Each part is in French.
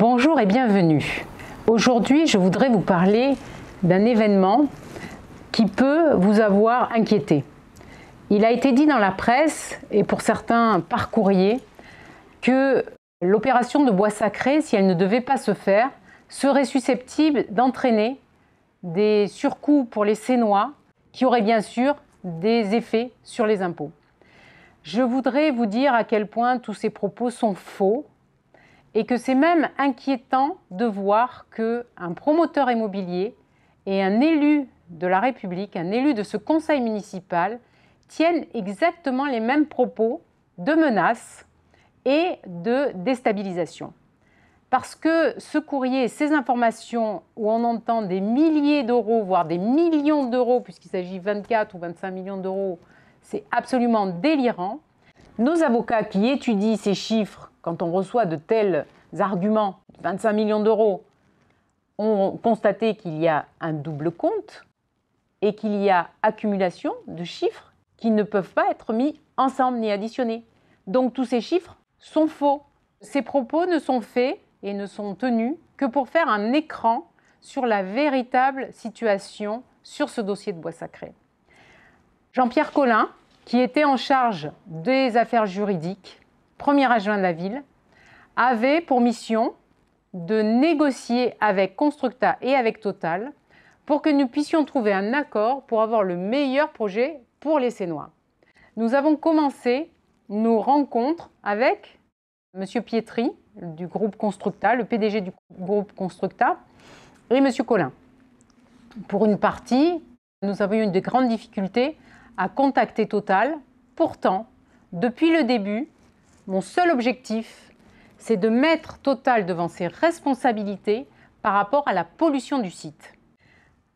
Bonjour et bienvenue. Aujourd'hui, je voudrais vous parler d'un événement qui peut vous avoir inquiété. Il a été dit dans la presse et pour certains par courrier que l'opération de bois sacré, si elle ne devait pas se faire, serait susceptible d'entraîner des surcoûts pour les Sénois qui auraient bien sûr des effets sur les impôts. Je voudrais vous dire à quel point tous ces propos sont faux et que c'est même inquiétant de voir qu'un promoteur immobilier et un élu de la République, un élu de ce conseil municipal, tiennent exactement les mêmes propos de menaces et de déstabilisation. Parce que ce courrier, ces informations où on entend des milliers d'euros, voire des millions d'euros, puisqu'il s'agit de 24 ou 25 millions d'euros, c'est absolument délirant. Nos avocats qui étudient ces chiffres, quand on reçoit de tels arguments, 25 millions d'euros, ont constaté qu'il y a un double compte et qu'il y a accumulation de chiffres qui ne peuvent pas être mis ensemble ni additionnés. Donc tous ces chiffres sont faux. Ces propos ne sont faits et ne sont tenus que pour faire un écran sur la véritable situation sur ce dossier de bois sacré. Jean-Pierre Collin, qui était en charge des affaires juridiques, premier adjoint de la ville, avait pour mission de négocier avec Constructa et avec Total pour que nous puissions trouver un accord pour avoir le meilleur projet pour les Sénois. Nous avons commencé nos rencontres avec M. Pietri du groupe Constructa, le PDG du groupe Constructa, et M. Collin. Pour une partie, nous avions eu de grandes difficultés à contacter Total. Pourtant, depuis le début, mon seul objectif, c'est de mettre Total devant ses responsabilités par rapport à la pollution du site.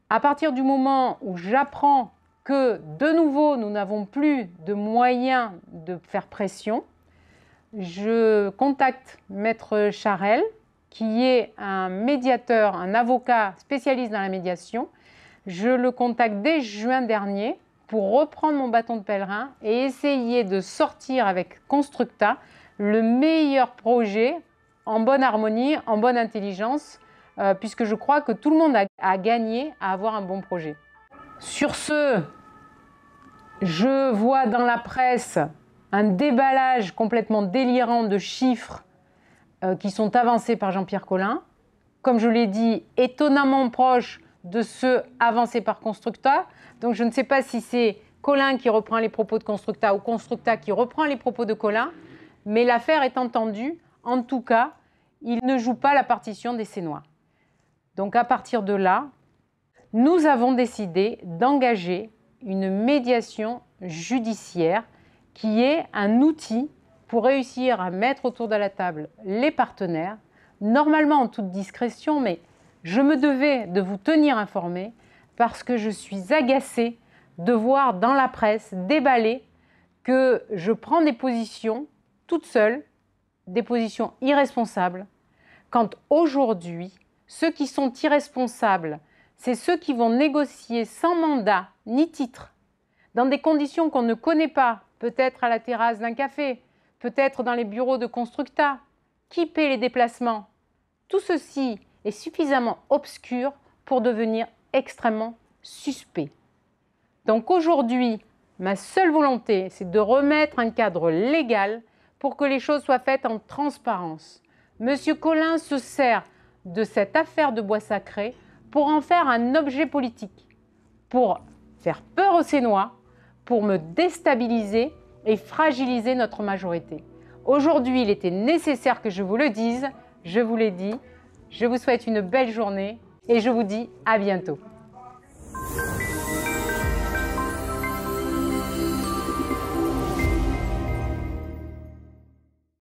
À partir du moment où j'apprends que, de nouveau, nous n'avons plus de moyens de faire pression, je contacte Maître Charel, qui est un médiateur, un avocat spécialiste dans la médiation. Je le contacte dès juin dernier pour reprendre mon bâton de pèlerin et essayer de sortir avec Constructa le meilleur projet en bonne harmonie, en bonne intelligence, puisque je crois que tout le monde a gagné à avoir un bon projet. Sur ce, je vois dans la presse un déballage complètement délirant de chiffres qui sont avancés par Jean-Pierre Collin, comme je l'ai dit, étonnamment proche de ceux avancés par Constructa. Donc je ne sais pas si c'est Collin qui reprend les propos de Constructa ou Constructa qui reprend les propos de Collin, mais l'affaire est entendue. En tout cas, il ne joue pas la partition des Sénois. Donc à partir de là, nous avons décidé d'engager une médiation judiciaire qui est un outil pour réussir à mettre autour de la table les partenaires, normalement en toute discrétion, mais je me devais de vous tenir informés parce que je suis agacée de voir dans la presse déballer que je prends des positions toute seule, des positions irresponsables, quand aujourd'hui, ceux qui sont irresponsables, c'est ceux qui vont négocier sans mandat ni titre, dans des conditions qu'on ne connaît pas, peut-être à la terrasse d'un café, peut-être dans les bureaux de Constructa, qui paie les déplacements. Tout ceci est suffisamment obscur pour devenir extrêmement suspect. Donc aujourd'hui, ma seule volonté, c'est de remettre un cadre légal pour que les choses soient faites en transparence. Monsieur Collin se sert de cette affaire de bois sacré pour en faire un objet politique, pour faire peur aux Sénois, pour me déstabiliser et fragiliser notre majorité. Aujourd'hui, il était nécessaire que je vous le dise, je vous l'ai dit. Je vous souhaite une belle journée et je vous dis à bientôt.